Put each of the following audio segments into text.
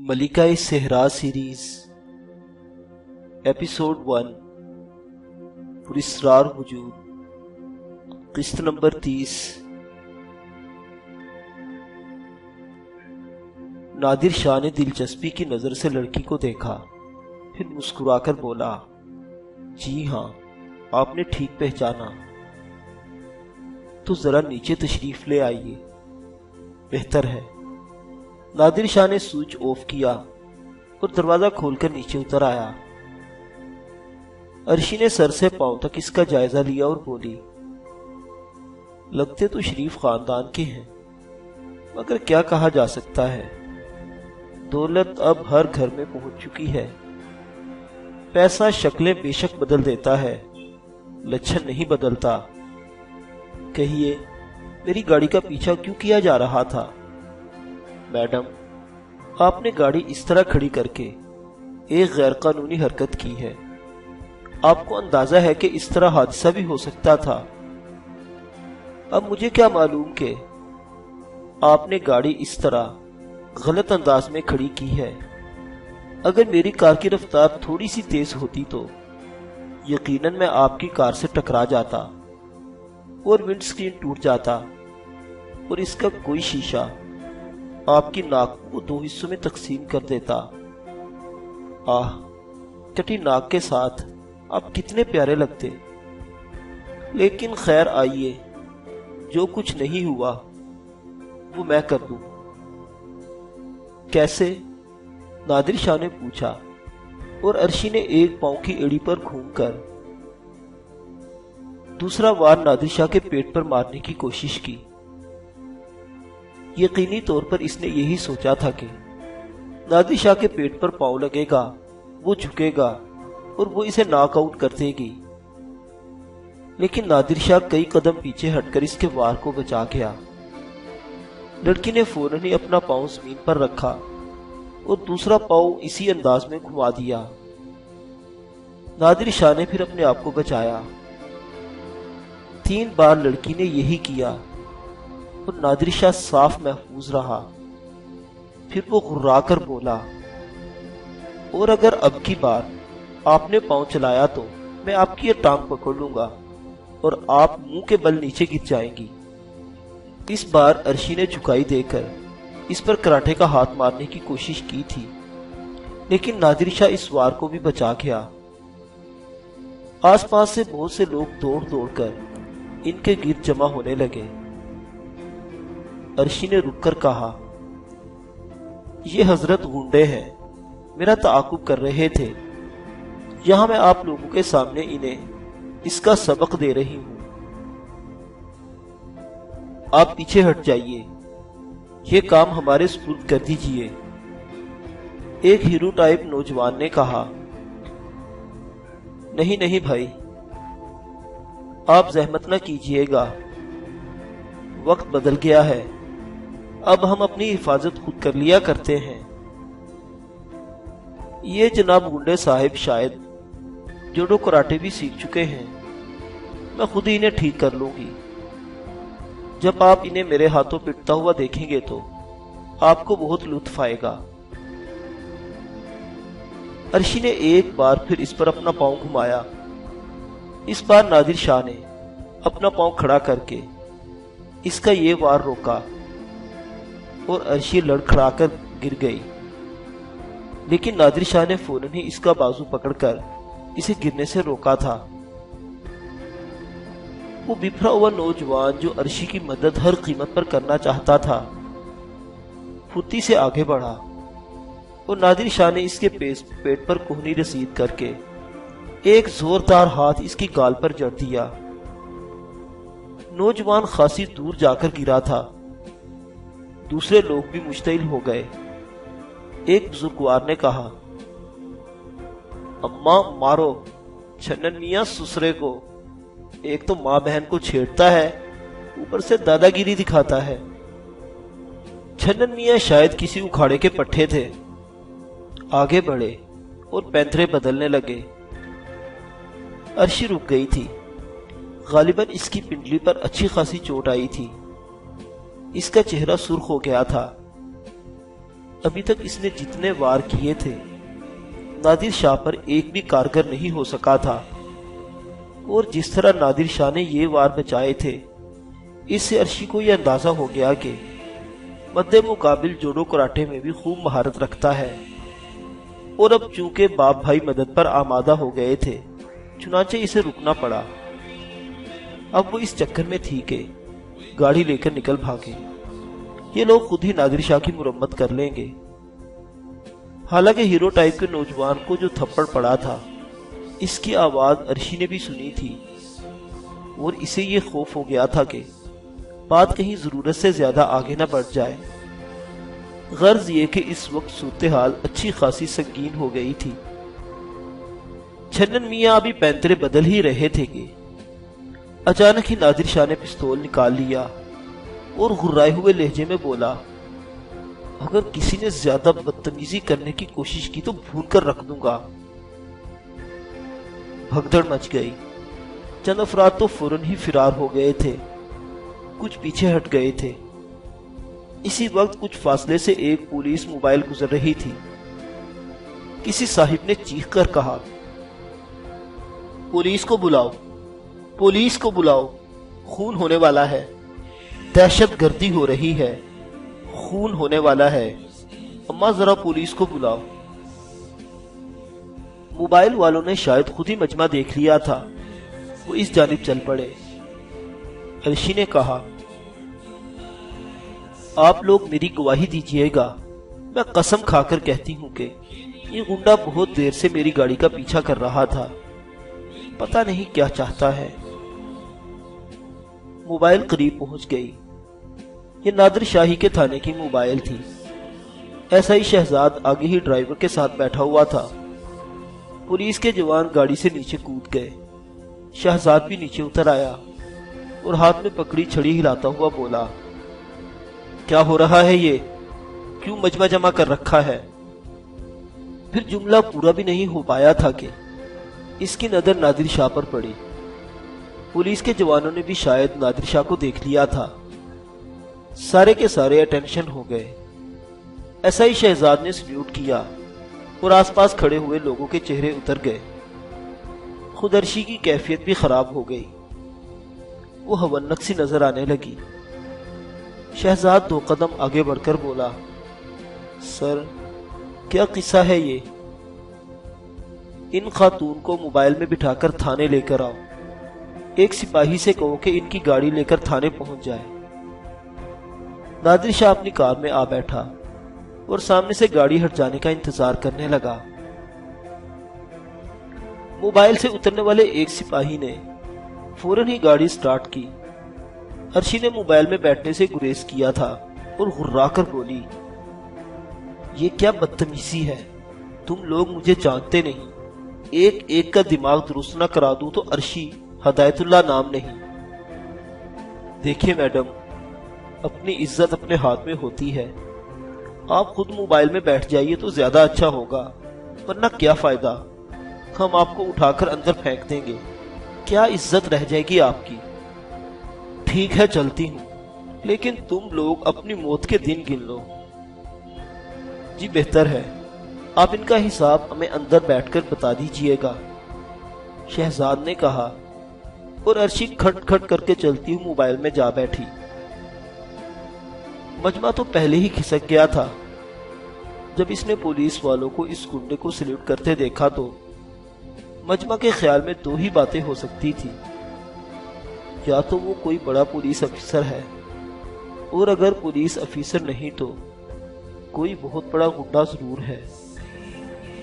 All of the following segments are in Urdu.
ملکہ صحرا سیریز ایپیسوڈ 1 پراسرار وجود قسط نمبر 30۔ نادر شاہ نے دلچسپی کی نظر سے لڑکی کو دیکھا، پھر مسکرا کر بولا، جی ہاں، آپ نے ٹھیک پہچانا۔ تو ذرا نیچے تشریف لے آئیے، بہتر ہے۔ نادر شاہ نے سوئچ آف کیا اور دروازہ کھول کر نیچے اتر آیا۔ عرشی نے سر سے پاؤں تک اس کا جائزہ لیا اور بولی، لگتے تو شریف خاندان کے ہیں، مگر کیا کہا جا سکتا ہے، دولت اب ہر گھر میں پہنچ چکی ہے۔ پیسہ شکلیں بے شک بدل دیتا ہے، لچھن نہیں بدلتا۔ کہیے، میری گاڑی کا پیچھا کیوں کیا جا رہا تھا؟ میڈم، آپ نے گاڑی اس طرح کھڑی کر کے ایک غیر قانونی حرکت کی ہے۔ آپ کو اندازہ ہے کہ اس طرح حادثہ بھی ہو سکتا تھا۔ اب مجھے کیا معلوم کہ آپ نے گاڑی اس طرح غلط انداز میں کھڑی کی ہے۔ اگر میری کار کی رفتار تھوڑی سی تیز ہوتی تو یقیناً میں آپ کی کار سے ٹکرا جاتا اور ونڈ سکرین ٹوٹ جاتا اور اس کا کوئی شیشہ آپ کی ناک کو 2 حصوں میں تقسیم کر دیتا۔ آہ، کٹی ناک کے ساتھ آپ کتنے پیارے لگتے۔ لیکن خیر، آئیے، جو کچھ نہیں ہوا وہ میں کر دوں۔ کیسے؟ نادر شاہ نے پوچھا، اور عرشی نے ایک پاؤں کی ایڑی پر گھوم کر دوسرا وار نادر شاہ کے پیٹ پر مارنے کی کوشش کی۔ یقینی طور پر اس نے یہی سوچا تھا کہ نادر شاہ کے پیٹ پر پاؤں لگے گا، وہ جھکے گا اور وہ اسے ناک آؤٹ کر دے گی۔ لیکن نادر شاہ کئی قدم پیچھے ہٹ کر اس کے وار کو بچا گیا۔ لڑکی نے فوراً ہی اپنا پاؤں زمین پر رکھا اور دوسرا پاؤں اسی انداز میں گھما دیا۔ نادر شاہ نے پھر اپنے آپ کو بچایا۔ 3 بار لڑکی نے یہی کیا اور نادر شاہ صاف محفوظ رہا۔ پھر وہ غرا کر بولا، اور اگر اب کی بار آپ نے پاؤں چلایا تو میں آپ کی یہ ٹانگ پکڑ لوں گا اور آپ منہ کے بل نیچے گر جائیں گی۔ اس بار عرشی نے جھکائی دے کر اس پر کراٹے کا ہاتھ مارنے کی کوشش کی تھی، لیکن نادر شاہ اس وار کو بھی بچا گیا۔ آس پاس سے بہت سے لوگ دوڑ دوڑ کر ان کے گرد جمع ہونے لگے۔ عرشی نے رک کر کہا، یہ حضرت غنڈے ہیں، میرا تعاقب کر رہے تھے۔ یہاں میں آپ لوگوں کے سامنے انہیں اس کا سبق دے رہی ہوں۔ آپ پیچھے ہٹ جائیے، یہ کام ہمارے سپرد کر دیجئے۔ ایک ہیرو ٹائپ نوجوان نے کہا، نہیں نہیں بھائی، آپ زحمت نہ کیجئے گا، وقت بدل گیا ہے، اب ہم اپنی حفاظت خود کر لیا کرتے ہیں۔ یہ جناب گنڈے صاحب شاید جوڈو کراٹے بھی سیکھ چکے ہیں، میں خود ہی انہیں ٹھیک کر لوں گی۔ جب آپ انہیں میرے ہاتھوں پٹتا ہوا دیکھیں گے تو آپ کو بہت لطف آئے گا۔ عرشی نے ایک بار پھر اس پر اپنا پاؤں گھمایا۔ اس بار نادر شاہ نے اپنا پاؤں کھڑا کر کے اس کا یہ وار روکا اور عرشی لڑکھڑا کر گر گئی۔ لیکن نادر شاہ نے فوراً ہی اس کا بازو پکڑ کر اسے گرنے سے روکا تھا۔ وہ بپھرا ہوا نوجوان جو عرشی کی مدد ہر قیمت پر کرنا چاہتا تھا، پھرتی سے آگے بڑھا اور نادر شاہ نے اس کے پیٹ پر کوہنی رسید کر کے ایک زوردار ہاتھ اس کی گال پر جڑ دیا۔ نوجوان خاصی دور جا کر گرا تھا۔ دوسرے لوگ بھی مشتعل ہو گئے۔ ایک بزرگوار نے کہا، اماں مارو چھنن میاں سسرے کو، ایک تو ماں بہن کو چھیڑتا ہے، اوپر سے دادا گیری دکھاتا ہے۔ چھنن میاں شاید کسی اکھاڑے کے پٹھے تھے، آگے بڑھے اور پینترے بدلنے لگے۔ عرشی رک گئی تھی، غالباً اس کی پنڈلی پر اچھی خاصی چوٹ آئی تھی۔ اس کا چہرہ سرخ ہو گیا تھا۔ ابھی تک اس نے جتنے وار کیے تھے نادر شاہ پر ایک بھی کارگر نہیں ہو سکا تھا، اور جس طرح نادر شاہ نے یہ وار بچائے تھے اس سے عرشی کو یہ اندازہ ہو گیا کہ مد مقابل جوڈو کراٹے میں بھی خوب مہارت رکھتا ہے، اور اب چونکہ باپ بھائی مدد پر آمادہ ہو گئے تھے چنانچہ اسے رکنا پڑا۔ اب وہ اس چکر میں تھی کہ گاڑی لے کر نکل بھاگے، یہ لوگ خود ہی نادر شاہ کی مرمت کر لیں گے۔ حالانکہ ہیرو ٹائپ کے نوجوان کو جو تھپڑ پڑا تھا اس کی آواز عرشی نے بھی سنی تھی، اور اسے یہ خوف ہو گیا تھا کہ بات کہیں ضرورت سے زیادہ آگے نہ بڑھ جائے۔ غرض یہ کہ اس وقت صورتحال اچھی خاصی سنگین ہو گئی تھی۔ چھنن میاں ابھی پینترے بدل ہی رہے تھے کہ اچانک ہی نادر شاہ نے پستول نکال لیا اور غرائے ہوئے لہجے میں بولا، اگر کسی نے زیادہ بدتمیزی کرنے کی کوشش کی تو بھون کر رکھ دوں گا۔ بھگدڑ مچ گئی، چند افراد تو فوراً ہی فرار ہو گئے تھے، کچھ پیچھے ہٹ گئے تھے۔ اسی وقت کچھ فاصلے سے ایک پولیس موبائل گزر رہی تھی۔ کسی صاحب نے چیخ کر کہا، پولیس کو بلاؤ، پولیس کو بلاؤ، خون ہونے والا ہے، دہشت گردی ہو رہی ہے، خون ہونے والا ہے، اماں ذرا پولیس کو بلاؤ۔ موبائل والوں نے شاید خود ہی مجمع دیکھ لیا تھا، وہ اس جانب چل پڑے۔ عرشی نے کہا، آپ لوگ میری گواہی دیجئے گا، میں قسم کھا کر کہتی ہوں کہ یہ گنڈا بہت دیر سے میری گاڑی کا پیچھا کر رہا تھا، پتہ نہیں کیا چاہتا ہے۔ موبائل قریب پہنچ گئی، یہ نادر شاہی کے تھانے کی موبائل تھی۔ ایسا ہی شہزاد آگے ہی ڈرائیور کے ساتھ بیٹھا ہوا تھا۔ پولیس کے جوان گاڑی سے نیچے کود گئے، شہزاد بھی نیچے اتر آیا اور ہاتھ میں پکڑی چھڑی ہلاتا ہوا بولا، کیا ہو رہا ہے یہ؟ کیوں مجمع جمع کر رکھا ہے؟ پھر جملہ پورا بھی نہیں ہو پایا تھا کہ اس کی نظر نادر شاہ پر پڑی۔ پولیس کے جوانوں نے بھی شاید نادر شاہ کو دیکھ لیا تھا، سارے کے سارے اٹینشن ہو گئے۔ ایسا ہی شہزاد نے سلیوٹ کیا اور آس پاس کھڑے ہوئے لوگوں کے چہرے اتر گئے۔ خود عرشی کی کیفیت بھی خراب ہو گئی، وہ ہونک سی نظر آنے لگی۔ شہزاد 2 قدم آگے بڑھ کر بولا، سر کیا قصہ ہے یہ؟ ان خاتون کو موبائل میں بٹھا کر تھانے لے کر آؤ، ایک سپاہی سے کہو کہ ان کی گاڑی لے کر تھانے پہنچ جائے۔ نادر شاہ اپنی کار میں آ بیٹھا اور سامنے سے گاڑی ہٹ جانے کا انتظار کرنے لگا۔ موبائل سے اترنے والے ایک سپاہی نے فوراً ہی گاڑی سٹارٹ کی۔ عرشی نے موبائل میں بیٹھنے سے گریز کیا تھا اور غرا کر بولی، یہ کیا بدتمیزی ہے؟ تم لوگ مجھے جانتے نہیں، ایک ایک کا دماغ درست نہ کرا دوں تو عرشی ہدایت اللہ نام نہیں۔ دیکھیں میڈم، اپنی عزت اپنے ہاتھ میں ہوتی ہے، آپ خود موبائل میں بیٹھ جائیے تو زیادہ اچھا ہوگا، ورنہ کیا فائدہ، ہم آپ کو اٹھا کر اندر پھینک دیں گے، کیا عزت رہ جائے گی آپ کی؟ ٹھیک ہے چلتی ہوں، لیکن تم لوگ اپنی موت کے دن گن لو۔ جی بہتر ہے، آپ ان کا حساب ہمیں اندر بیٹھ کر بتا دیجئے گا، شہزاد نے کہا، اور عرشی کھٹ کھٹ کر کے چلتی ہوں موبائل میں جا بیٹھی۔ مجمع تو پہلے ہی کھسک گیا تھا۔ جب اس نے پولیس والوں کو اس گنڈے کو سلیوٹ کرتے دیکھا تو مجمع کے خیال میں 2 ہی باتیں ہو سکتی تھی، یا تو وہ کوئی بڑا پولیس افسر ہے، اور اگر پولیس افسر نہیں تو کوئی بہت بڑا گنڈا ضرور ہے۔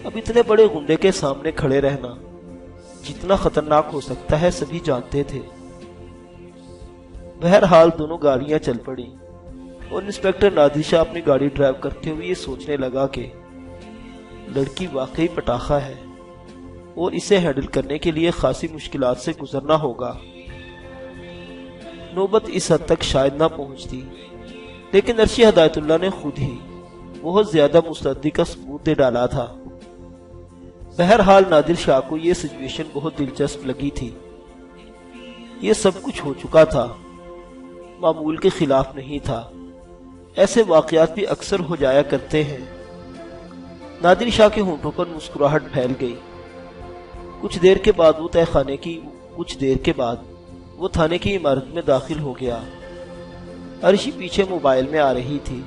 اب اتنے بڑے گنڈے کے سامنے کھڑے رہنا جتنا خطرناک ہو سکتا ہے سبھی جانتے تھے۔ بہرحال دونوں گاڑیاں چل پڑی اور انسپکٹر نادر شاہ اپنی گاڑی ڈرائیو کرتے ہوئے یہ سوچنے لگا کہ لڑکی واقعی پٹاخہ ہے اور اسے ہینڈل کرنے کے لیے خاصی مشکلات سے گزرنا ہوگا۔ نوبت اس حد تک شاید نہ پہنچتی، لیکن عرشی ہدایت اللہ نے خود ہی بہت زیادہ مستعدی کا ثبوت دے ڈالا تھا۔ بہرحال نادر شاہ کو یہ سچویشن بہت دلچسپ لگی تھی۔ یہ سب کچھ ہو چکا تھا، معمول کے خلاف نہیں تھا، ایسے واقعات بھی اکثر ہو جایا کرتے ہیں۔ نادر شاہ کے ہونٹوں پر مسکراہٹ پھیل گئی۔ کچھ دیر کے بعد وہ تھانے کی عمارت میں داخل ہو گیا۔ عرشی پیچھے موبائل میں آ رہی تھی۔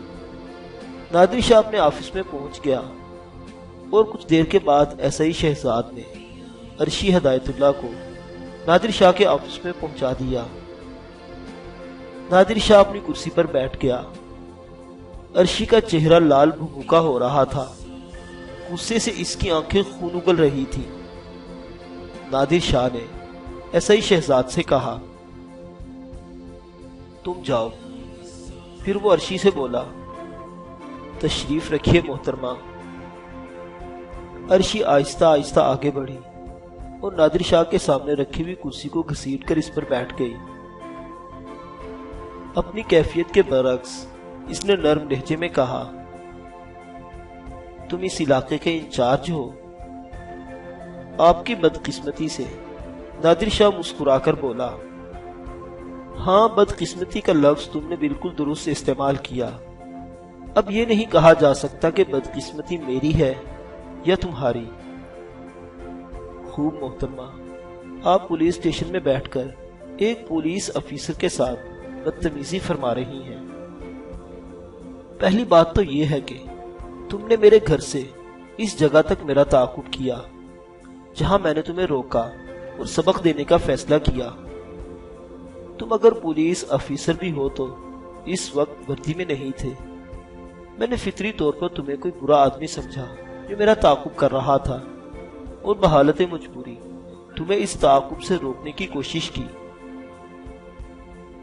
نادر شاہ اپنے آفس میں پہنچ گیا اور کچھ دیر کے بعد SI شہزاد نے عرشی ہدایت اللہ کو نادر شاہ کے آفس میں پہنچا دیا۔ نادر شاہ اپنی کرسی پر بیٹھ گیا۔ عرشی کا چہرہ لال بھبھوکا ہو رہا تھا، غصے سے اس کی آنکھیں خون اگل رہی تھی۔ نادر شاہ نے SI شہزاد سے کہا، تم جاؤ۔ پھر وہ عرشی سے بولا، تشریف رکھیے محترمہ۔ عرشی آہستہ آہستہ آگے بڑھی اور نادر شاہ کے سامنے رکھی ہوئی کرسی کو گھسیٹ کر اس پر بیٹھ گئی۔ اپنی کیفیت کے برعکس اس نے نرم لہجے میں کہا، تم اس علاقے کے انچارج ہو؟ آپ کی بدقسمتی سے۔ نادر شاہ مسکرا کر بولا، ہاں، بدقسمتی کا لفظ تم نے بالکل درست استعمال کیا۔ اب یہ نہیں کہا جا سکتا کہ بدقسمتی میری ہے یا تمہاری۔ خوب محترمہ، آپ پولیس اسٹیشن میں بیٹھ کر ایک پولیس افیسر کے ساتھ بدتمیزی فرما رہی ہیں۔ پہلی بات تو یہ ہے کہ تم نے میرے گھر سے اس جگہ تک میرا تعاقب کیا جہاں میں نے تمہیں روکا اور سبق دینے کا فیصلہ کیا۔ تم اگر پولیس افیسر بھی ہو تو اس وقت وردی میں نہیں تھے۔ میں نے فطری طور پر تمہیں کوئی برا آدمی سمجھا جو میرا تعاقب کر رہا تھا اور بحالت مجبوری تمہیں اس تعاقب سے روکنے کی کوشش کی۔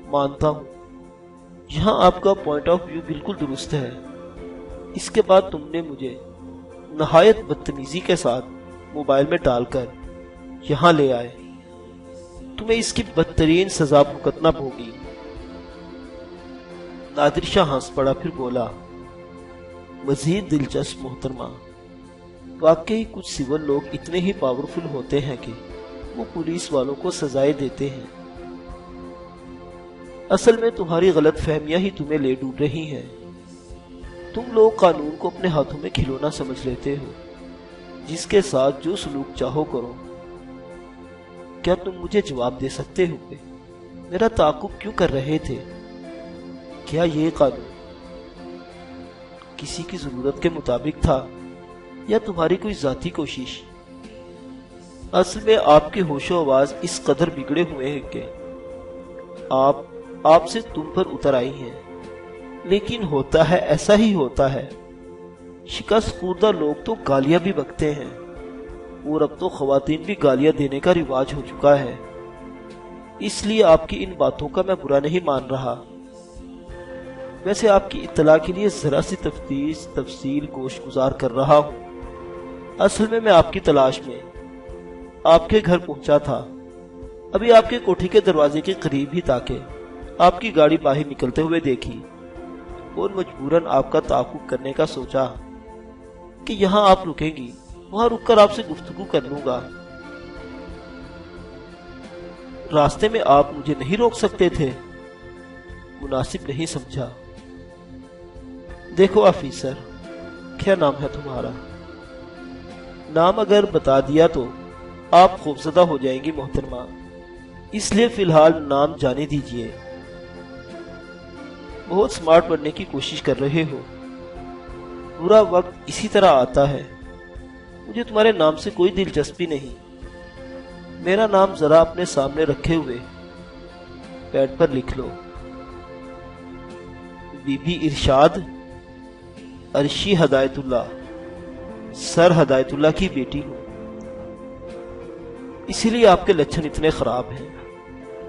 مانتا ہوں یہاں آپ کا پوائنٹ آف ویو بالکل درست ہے۔ اس کے بعد تم نے مجھے نہایت بدتمیزی کے ساتھ موبائل میں ڈال کر یہاں لے آئے۔ تمہیں اس کی بدترین سزا بھگتنا ہوگی۔ نادر شاہ ہنس پڑا، پھر بولا، مزید دلچسپ محترمہ، واقعی کچھ سول لوگ اتنے ہی پاورفل ہوتے ہیں کہ وہ پولیس والوں کو سزائیں دیتے ہیں۔ اصل میں تمہاری غلط فہمیاں ہی تمہیں لے ڈوب رہی ہیں۔ تم لوگ قانون کو اپنے ہاتھوں میں کھلونا سمجھ لیتے ہو جس کے ساتھ جو سلوک چاہو کرو۔ کیا تم مجھے جواب دے سکتے ہو کہ میرا تعاقب کیوں کر رہے تھے؟ کیا یہ قانون کسی کی ضرورت کے مطابق تھا یا تمہاری کوئی ذاتی کوشش؟ اصل میں آپ کے ہوش و آواز اس قدر بگڑے ہوئے ہیں کہ آپ سے تم پر اتر آئی ہیں۔ لیکن ہوتا ہے، ایسا ہی ہوتا ہے۔ شکست خوردہ لوگ تو گالیاں بھی بکتے ہیں اور اب تو خواتین بھی گالیاں دینے کا رواج ہو چکا ہے۔ اس لیے آپ کی ان باتوں کا میں برا نہیں مان رہا۔ ویسے آپ کی اطلاع کے لیے ذرا سی تفصیل گوش گزار کر رہا ہوں۔ اصل میں آپ کی تلاش میں آپ کے گھر پہنچا تھا، ابھی آپ کے کوٹھی کے دروازے کے قریب ہی تاکہ آپ کی گاڑی باہر نکلتے ہوئے دیکھی اور مجبوراً آپ کا تعاقب کرنے کا سوچا کہ یہاں آپ رکیں گی، وہاں رک کر آپ سے گفتگو کر لوں گا۔ راستے میں آپ مجھے نہیں روک سکتے تھے؟ مناسب نہیں سمجھا۔ دیکھو آفیسر، کیا نام ہے تمہارا؟ نام اگر بتا دیا تو آپ خوفزدہ ہو جائیں گی محترمہ، اس لیے فی الحال نام جانے دیجئے۔ بہت سمارٹ بننے کی کوشش کر رہے ہو۔ برا وقت اسی طرح آتا ہے۔ مجھے تمہارے نام سے کوئی دلچسپی نہیں۔ میرا نام ذرا اپنے سامنے رکھے ہوئے پیڈ پر لکھ لو۔ بی بی ارشاد عرشی ہدایت اللہ، سر ہدایت اللہ کی بیٹی ہوں، اسی لیے آپ کے لچھن اتنے خراب ہیں،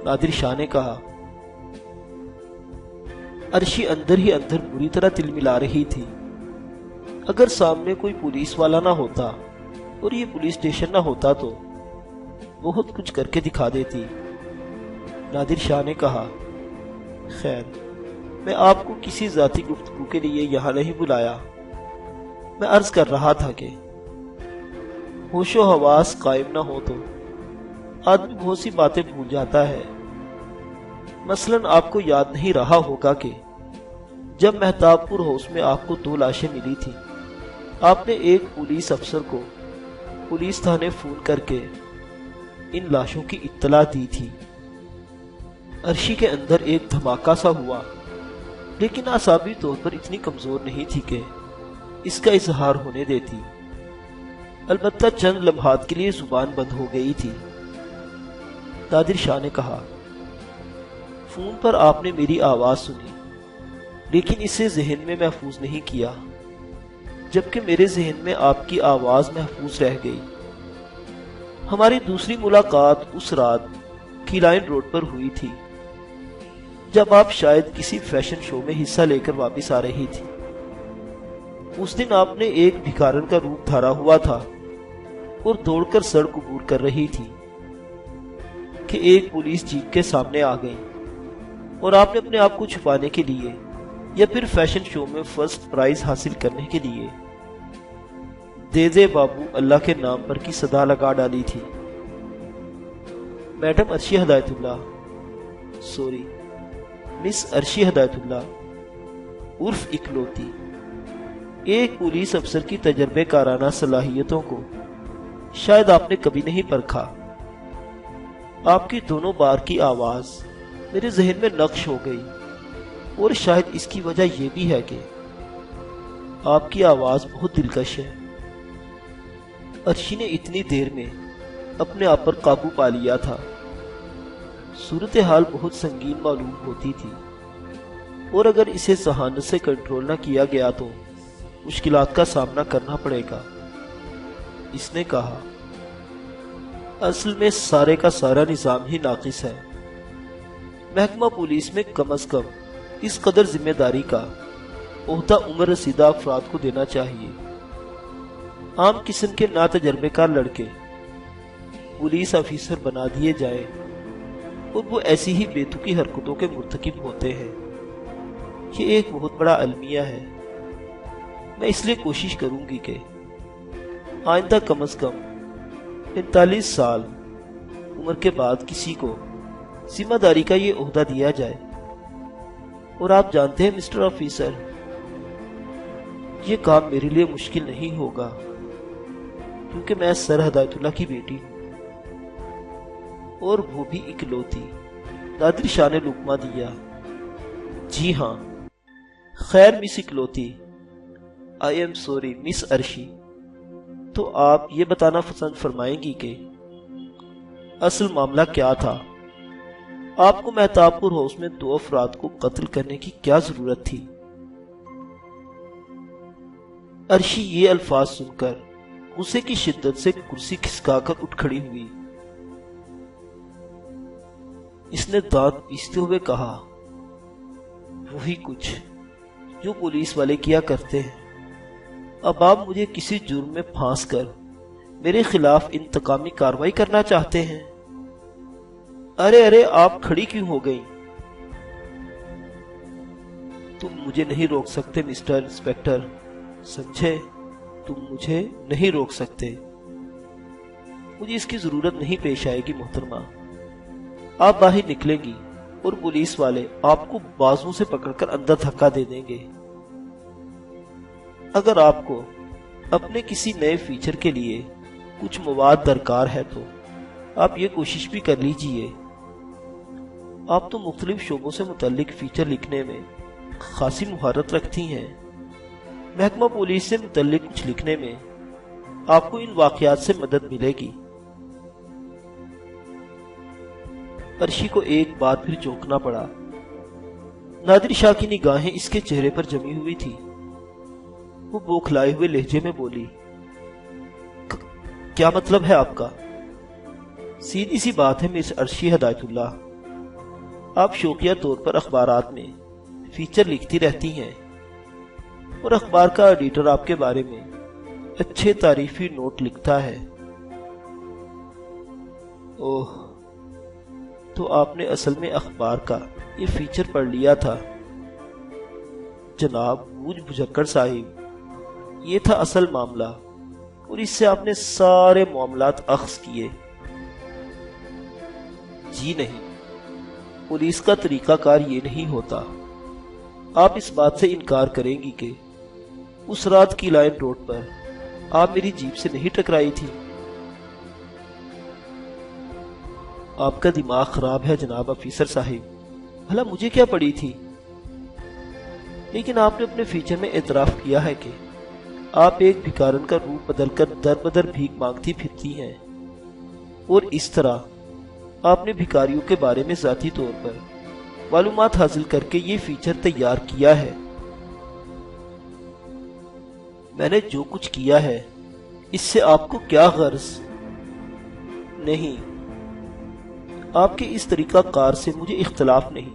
نادر شاہ نے کہا۔ عرشی اندر ہی اندر بری طرح تل ملا رہی تھی۔ اگر سامنے کوئی پولیس والا نہ ہوتا اور یہ پولیس اسٹیشن نہ ہوتا تو بہت کچھ کر کے دکھا دیتی۔ نادر شاہ نے کہا، خیر، میں آپ کو کسی ذاتی گفتگو کے لیے یہاں نہیں بلایا۔ میں عرض کر رہا تھا کہ ہوش و حواس قائم نہ ہو تو آدمی بہت سی باتیں بھول جاتا ہے۔ مثلاً آپ کو یاد نہیں رہا ہوگا کہ جب مہتاب پور ہاؤس میں آپ کو 2 لاشیں ملی تھی، آپ نے ایک پولیس افسر کو پولیس تھانے فون کر کے ان لاشوں کی اطلاع دی تھی۔ عرشی کے اندر ایک دھماکہ سا ہوا، لیکن اعصابی طور پر اتنی کمزور نہیں تھی کہ اس کا اظہار ہونے دیتی۔ البتہ چند لمحات کے لیے زبان بند ہو گئی تھی۔ نادر شاہ نے کہا، فون پر آپ نے میری آواز سنی، لیکن اسے ذہن میں محفوظ نہیں کیا، جبکہ میرے ذہن میں آپ کی آواز محفوظ رہ گئی۔ ہماری دوسری ملاقات اس رات کیلائن روڈ پر ہوئی تھی، جب آپ شاید کسی فیشن شو میں حصہ لے کر واپس آ رہی تھی۔ اس دن آپ نے ایک بھکارن کا روپ دھارا ہوا تھا اور دوڑ کر سڑک عبور کر رہی تھی کہ ایک پولیس جیپ کے سامنے آ گئی، اور آپ نے اپنے آپ کو چھپانے کے لیے یا پھر فیشن شو میں فرسٹ پرائز حاصل کرنے کے لیے دے دے بابو اللہ کے نام پر کی صدا لگا ڈالی تھی۔ میڈم عرشی ہدایت اللہ، سوری مس عرشی ہدایت اللہ عرف اکلوتی، ایک پولیس افسر کی تجربے کارانہ صلاحیتوں کو شاید آپ نے کبھی نہیں پرکھا۔ آپ کی دونوں بار کی آواز میرے ذہن میں نقش ہو گئی، اور شاید اس کی وجہ یہ بھی ہے کہ آپ کی آواز بہت دلکش ہے۔ عرشی نے اتنی دیر میں اپنے آپ پر قابو پا لیا تھا۔ صورتحال بہت سنگین معلوم ہوتی تھی، اور اگر اسے ذہانت سے کنٹرول نہ کیا گیا تو مشکلات کا سامنا کرنا پڑے گا۔ اس نے کہا، اصل میں سارے کا سارا نظام ہی ناقص ہے۔ محکمہ پولیس میں کم از کم اس قدر ذمہ داری کا عہدہ عمر رسیدہ افراد کو دینا چاہیے۔ عام قسم کے ناتجربے کار لڑکے پولیس آفیسر بنا دیے جائیں اور وہ ایسی ہی بے تکی حرکتوں کے مرتکب ہوتے ہیں۔ یہ ایک بہت بڑا المیہ ہے۔ میں اس لیے کوشش کروں گی کہ آئندہ کم از کم 45 سال عمر کے بعد کسی کو ذمہ داری کا یہ عہدہ دیا جائے۔ اور آپ جانتے ہیں مسٹر آفیسر، یہ کام میرے لیے مشکل نہیں ہوگا، کیونکہ میں سر ہدایت اللہ کی بیٹی ہوں، اور وہ بھی اکلوتی۔ نادر شاہ نے لقمہ دیا۔ جی ہاں، خیر مس اکلوتی، آئی ایم سوری مس عرشی، تو آپ یہ بتانا پسند فرمائیں گی کہ اصل معاملہ کیا تھا؟ آپ کو مہتاب پور ہاؤس میں 2 افراد کو قتل کرنے کی کیا ضرورت تھی؟ عرشی یہ الفاظ سن کر غصے کی شدت سے کرسی کھسکا کر اٹھ کھڑی ہوئی۔ اس نے دانت پیستے ہوئے کہا، وہی کچھ جو پولیس والے کیا کرتے ہیں۔ اب آپ مجھے کسی جرم میں پھانس کر میرے خلاف انتقامی کارروائی کرنا چاہتے ہیں؟ ارے آپ کھڑی کیوں ہو گئیں؟ تم مجھے نہیں روک سکتے مسٹر انسپیکٹر، سمجھے؟ تم مجھے نہیں روک سکتے۔ مجھے اس کی ضرورت نہیں پیش آئے گی محترمہ۔ آپ باہر نکلیں گی اور پولیس والے آپ کو بازوں سے پکڑ کر اندر دھکا دے دیں گے۔ اگر آپ کو اپنے کسی نئے فیچر کے لیے کچھ مواد درکار ہے تو آپ یہ کوشش بھی کر لیجئے۔ آپ تو مختلف شعبوں سے متعلق فیچر لکھنے میں خاصی مہارت رکھتی ہیں۔ محکمہ پولیس سے متعلق کچھ لکھنے میں آپ کو ان واقعات سے مدد ملے گی۔ عرشی کو ایک بار پھر چونکنا پڑا۔ نادر شاہ کی نگاہیں اس کے چہرے پر جمی ہوئی تھی۔ وہ بوکھلائے ہوئے لہجے میں بولی، کیا مطلب ہے آپ کا؟ سیدھی سی بات ہے مس عرشی ہدایت اللہ، آپ شوقیہ طور پر اخبارات میں فیچر لکھتی رہتی ہیں، اور اخبار کا ایڈیٹر آپ کے بارے میں اچھے تعریفی نوٹ لکھتا ہے۔ اوہ، تو آپ نے اصل میں اخبار کا یہ فیچر پڑھ لیا تھا۔ جناب بوجھ بھجکڑ صاحب، یہ تھا اصل معاملہ، اور اس سے آپ نے سارے معاملات اخذ کیے۔ جی نہیں، پولیس کا طریقہ کار یہ نہیں ہوتا۔ آپ اس بات سے انکار کریں گی کہ اس رات کی لائن روڈ پر آپ میری جیپ سے نہیں ٹکرائی تھی؟ آپ کا دماغ خراب ہے جناب آفیسر صاحب، بھلا مجھے کیا پڑی تھی؟ لیکن آپ نے اپنے فیچر میں اعتراف کیا ہے کہ آپ ایک بھکارن کا روپ بدل کر در بدر بھیک مانگتی پھرتی ہیں، اور اس طرح آپ نے بھکاریوں کے بارے میں ذاتی طور پر معلومات حاصل کر کے یہ فیچر تیار کیا ہے۔ میں نے جو کچھ کیا ہے اس سے آپ کو کیا غرض؟ نہیں، آپ کے اس طریقہ کار سے مجھے اختلاف نہیں،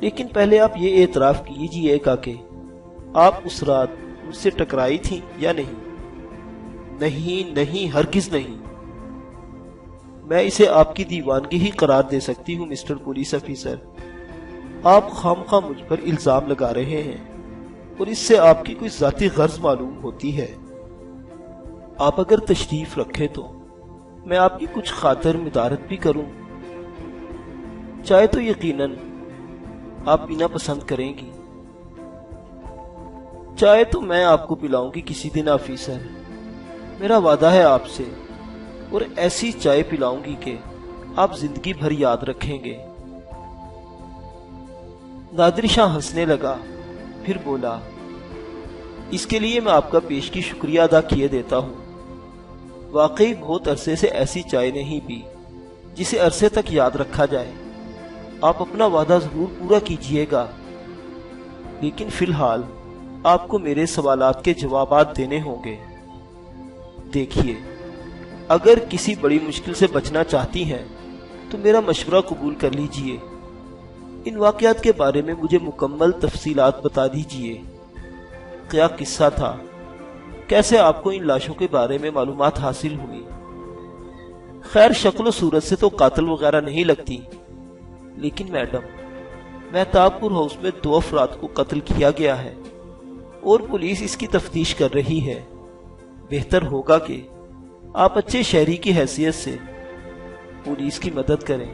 لیکن پہلے آپ یہ اعتراف کیجئے گا کہ آپ اس رات مجھ سے ٹکرائی تھی یا نہیں؟ نہیں، ہرگز نہیں۔ میں اسے آپ کی دیوانگی ہی قرار دے سکتی ہوں مسٹر پولیس افیسر۔ آپ خامخواہ مجھ پر الزام لگا رہے ہیں اور اس سے آپ کی کوئی ذاتی غرض معلوم ہوتی ہے۔ آپ اگر تشریف رکھیں تو میں آپ کی کچھ خاطر مدارت بھی کروں۔ چائے تو یقیناً آپ پینا پسند کریں گی۔ چائے تو میں آپ کو پلاؤں گی کسی دن آفیسر، میرا وعدہ ہے آپ سے، اور ایسی چائے پلاؤں گی کہ آپ زندگی بھر یاد رکھیں گے۔ نادر شاہ ہنسنے لگا، پھر بولا، اس کے لیے میں آپ کا پیشگی شکریہ ادا کیے دیتا ہوں۔ واقعی بہت عرصے سے ایسی چائے نہیں پی جسے عرصے تک یاد رکھا جائے۔ آپ اپنا وعدہ ضرور پورا کیجئے گا، لیکن فی الحال آپ کو میرے سوالات کے جوابات دینے ہوں گے۔ دیکھیے، اگر کسی بڑی مشکل سے بچنا چاہتی ہیں تو میرا مشورہ قبول کر لیجئے۔ ان واقعات کے بارے میں مجھے مکمل تفصیلات بتا دیجئے۔ کیا قصہ تھا؟ کیسے آپ کو ان لاشوں کے بارے میں معلومات حاصل ہوئی؟ خیر، شکل و صورت سے تو قاتل وغیرہ نہیں لگتی، لیکن میڈم، مہتاب پور ہاؤس میں 2 افراد کو قتل کیا گیا ہے اور پولیس اس کی تفتیش کر رہی ہے۔ بہتر ہوگا کہ آپ اچھے شہری کی حیثیت سے پولیس کی مدد کریں۔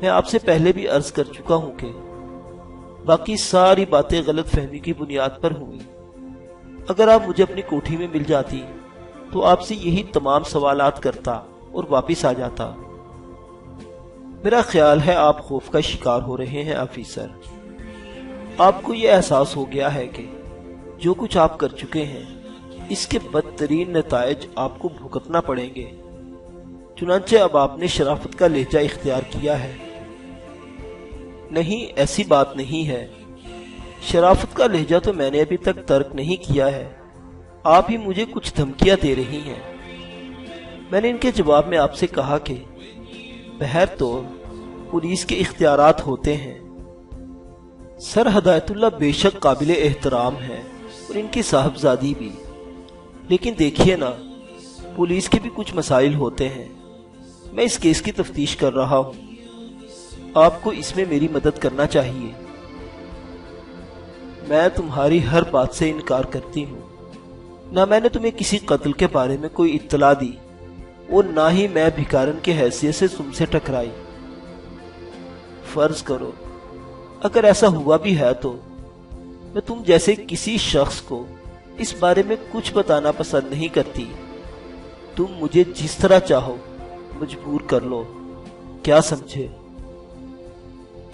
میں آپ سے پہلے بھی عرض کر چکا ہوں کہ باقی ساری باتیں غلط فہمی کی بنیاد پر ہوئی۔ اگر آپ مجھے اپنی کوٹھی میں مل جاتی تو آپ سے یہی تمام سوالات کرتا اور واپس آ جاتا۔ میرا خیال ہے آپ خوف کا شکار ہو رہے ہیں آفیسر۔ آپ کو یہ احساس ہو گیا ہے کہ جو کچھ آپ کر چکے ہیں اس کے بدترین نتائج آپ کو بھگتنا پڑیں گے، چنانچہ اب آپ نے شرافت کا لہجہ اختیار کیا ہے۔ نہیں، ایسی بات نہیں ہے، شرافت کا لہجہ تو میں نے ابھی تک ترک نہیں کیا ہے۔ آپ ہی مجھے کچھ دھمکیاں دے رہی ہیں۔ میں نے ان کے جواب میں آپ سے کہا کہ بہر طور پولیس کے اختیارات ہوتے ہیں۔ سر ہدایت اللہ بے شک قابل احترام ہے اور ان کی صاحبزادی بھی، لیکن دیکھیے نا، پولیس کے بھی کچھ مسائل ہوتے ہیں۔ میں اس کیس کی تفتیش کر رہا ہوں، آپ کو اس میں میری مدد کرنا چاہیے۔ میں تمہاری ہر بات سے انکار کرتی ہوں۔ نہ میں نے تمہیں کسی قتل کے بارے میں کوئی اطلاع دی اور نہ ہی میں بھکارن کی حیثیت سے تم سے ٹکرائی۔ فرض کرو اگر ایسا ہوا بھی ہے تو میں تم جیسے کسی شخص کو اس بارے میں کچھ بتانا پسند نہیں کرتی۔ تم مجھے جس طرح چاہو مجبور کر لو، کیا سمجھے؟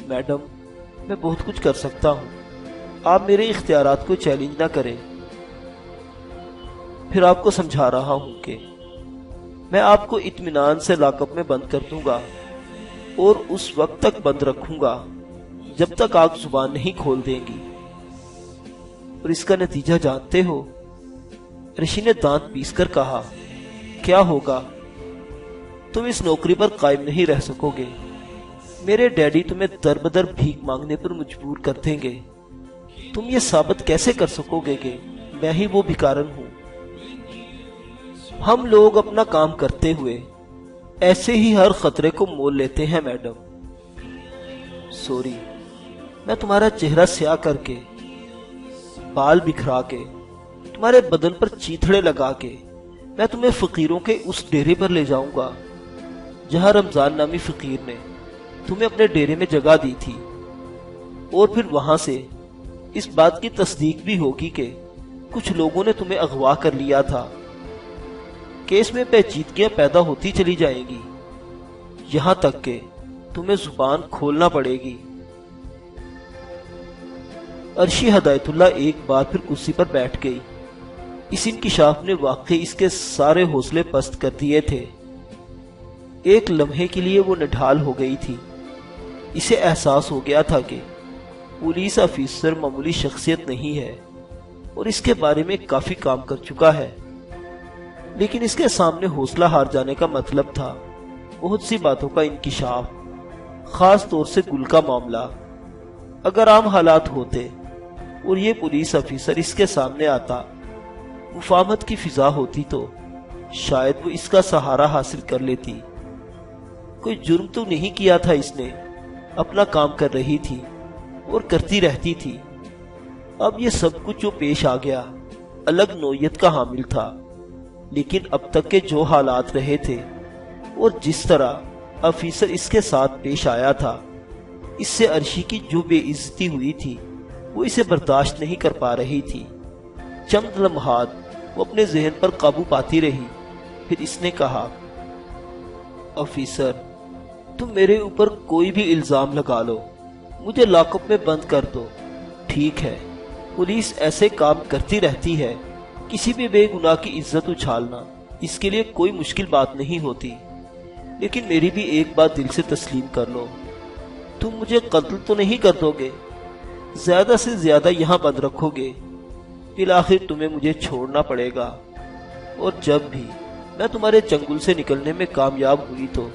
میڈم، میں بہت کچھ کر سکتا ہوں، آپ میرے اختیارات کو چیلنج نہ کریں۔ پھر آپ کو سمجھا رہا ہوں کہ میں آپ کو اطمینان سے لاک اپ میں بند کر دوں گا اور اس وقت تک بند رکھوں گا جب تک آپ زبان نہیں کھول دیں گی۔ اور اس کا نتیجہ جانتے ہو؟ رشی نے دانت پیس کر کہا، کیا ہوگا؟ تم اس نوکری پر قائم نہیں رہ سکو گے۔ میرے ڈیڈی تمہیں در بدر بھیک مانگنے پر مجبور کر دیں گے۔ تم یہ ثابت کیسے کر سکو گے کہ میں ہی وہ بھکارن ہوں؟ ہم لوگ اپنا کام کرتے ہوئے ایسے ہی ہر خطرے کو مول لیتے ہیں میڈم۔ سوری، میں تمہارا چہرہ سیاہ کر کے، بال بکھرا کے، تمہارے بدن پر چیتھڑے لگا کے میں تمہیں فقیروں کے اس ڈیرے پر لے جاؤں گا جہاں رمضان نامی فقیر نے تمہیں اپنے ڈیرے میں جگہ دی تھی، اور پھر وہاں سے اس بات کی تصدیق بھی ہوگی کہ کچھ لوگوں نے تمہیں اغوا کر لیا تھا۔ کیس میں پیچیدگیاں پیدا ہوتی چلی جائیں گی، یہاں تک کہ تمہیں زبان کھولنا پڑے گی۔ عرشی ہدایت اللہ ایک بار پھر کرسی پر بیٹھ گئی۔ اس انکشاف نے واقعی اس کے سارے حوصلے پست کر دیے تھے۔ ایک لمحے کے لیے وہ نڈھال ہو گئی تھی۔ اسے احساس ہو گیا تھا کہ پولیس افیسر معمولی شخصیت نہیں ہے اور اس کے بارے میں کافی کام کر چکا ہے، لیکن اس کے سامنے حوصلہ ہار جانے کا مطلب تھا بہت سی باتوں کا انکشاف، خاص طور سے گل کا معاملہ۔ اگر عام حالات ہوتے اور یہ پولیس افیسر اس کے سامنے آتا، مفاہمت کی فضا ہوتی، تو شاید وہ اس کا سہارا حاصل کر لیتی۔ کوئی جرم تو نہیں کیا تھا اس نے، اپنا کام کر رہی تھی اور کرتی رہتی تھی۔ اب یہ سب کچھ جو پیش آ گیا الگ نوعیت کا حامل تھا، لیکن اب تک کے جو حالات رہے تھے اور جس طرح افیسر اس کے ساتھ پیش آیا تھا، اس سے عرشی کی جو بے عزتی ہوئی تھی وہ اسے برداشت نہیں کر پا رہی تھی۔ چند لمحات وہ اپنے ذہن پر قابو پاتی رہی، پھر اس نے کہا، افیسر تم میرے اوپر کوئی بھی الزام لگا لو، مجھے لاک اپ میں بند کر دو، ٹھیک ہے۔ پولیس ایسے کام کرتی رہتی ہے، کسی بھی بے گناہ کی عزت اچھالنا اس کے لیے کوئی مشکل بات نہیں ہوتی، لیکن میری بھی ایک بات دل سے تسلیم کر لو، تم مجھے قتل تو نہیں کر دو گے، زیادہ سے زیادہ یہاں بند رکھو گے، بالآخر تمہیں مجھے چھوڑنا پڑے گا، اور جب بھی میں تمہارے چنگل سے نکلنے میں کامیاب ہوئی تو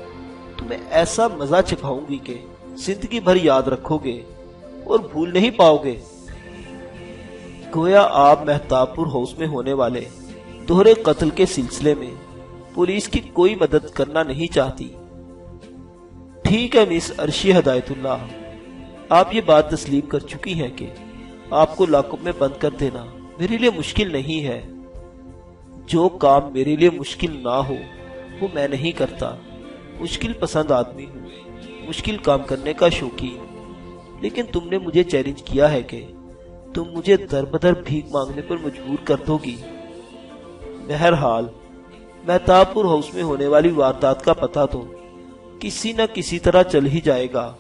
تمہیں ایسا مزہ چکھاؤں گی کہ زندگی بھر یاد رکھو گے اور بھول نہیں پاؤ گے۔ گویا آپ مہتاب پور ہاؤس میں ہونے والے دوہرے قتل کے سلسلے میں پولیس کی کوئی مدد کرنا نہیں چاہتی۔ ٹھیک ہے مس عرشی ہدایت اللہ، آپ یہ بات تسلیم کر چکی ہیں کہ آپ کو لاک اپ میں بند کر دینا میرے لیے مشکل نہیں ہے۔ جو کام میرے لیے مشکل نہ ہو وہ میں نہیں کرتا۔ مشکل پسند آدمی ہوں، مشکل کام کرنے کا شوقین، لیکن تم نے مجھے چیلنج کیا ہے کہ تم مجھے در بدر بھیک مانگنے پر مجبور کر دو گی۔ بہرحال مہتاب پور ہاؤس میں ہونے والی واردات کا پتہ تو کسی نہ کسی طرح چل ہی جائے گا،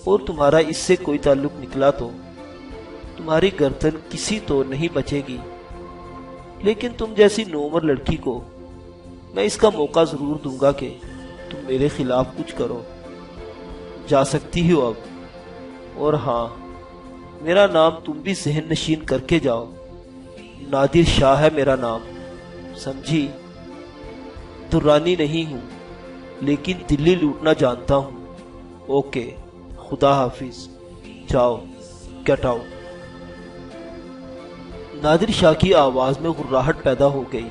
اور تمہارا اس سے کوئی تعلق نکلا تو تمہاری گردن کسی طور نہیں بچے گی، لیکن تم جیسی نوعمر لڑکی کو میں اس کا موقع ضرور دوں گا کہ تم میرے خلاف کچھ کرو۔ جا سکتی ہو اب، اور ہاں میرا نام تم بھی ذہن نشین کر کے جاؤ، نادر شاہ ہے میرا نام، سمجھی؟ درانی نہیں ہوں، لیکن دلی لوٹنا جانتا ہوں۔ اوکے، خدا حافظ، جاؤ، گیٹ آؤٹ۔ نادر شاہ کی آواز میں غراہٹ پیدا ہو گئی۔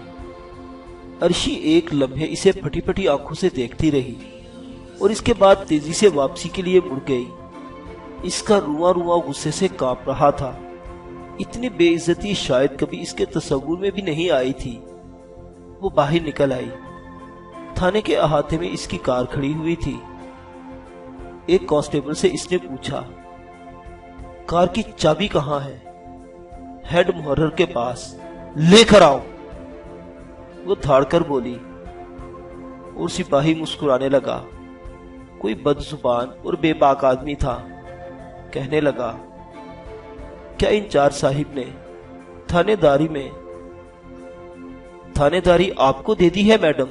عرشی ایک لمحے اسے پھٹی پھٹی آنکھوں سے دیکھتی رہی اور اس کے بعد تیزی سے واپسی کے لیے مڑ گئی۔ اس کا رواں رواں غصے سے کانپ رہا تھا۔ اتنی بے عزتی شاید کبھی اس کے تصور میں بھی نہیں آئی تھی۔ وہ باہر نکل آئی۔ تھانے کے احاطے میں اس کی کار کھڑی ہوئی تھی۔ ایک کانسٹیبل سے اس نے پوچھا، کار کی چابی کہاں ہے؟ ہیڈ محرر کے پاس، لے کر آؤ، وہ دھاڑ کر بولی، اور سپاہی مسکرانے لگا۔ کوئی بد زبان اور بے باک آدمی تھا۔ کہنے لگا، کیا انچارج صاحب نے تھانے داری آپ کو دے دی ہے میڈم؟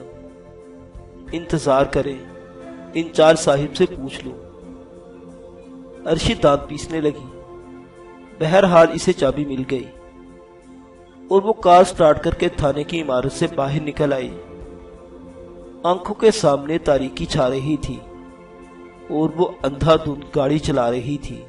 انتظار کریں، انچارج صاحب سے پوچھ لوں۔ عرشی دانت پیسنے لگی۔ بہرحال اسے چابی مل گئی اور وہ کار سٹارٹ کر کے تھانے کی عمارت سے باہر نکل آئی۔ آنکھوں کے سامنے تاریکی چھا رہی تھی اور وہ اندھا دھند گاڑی چلا رہی تھی۔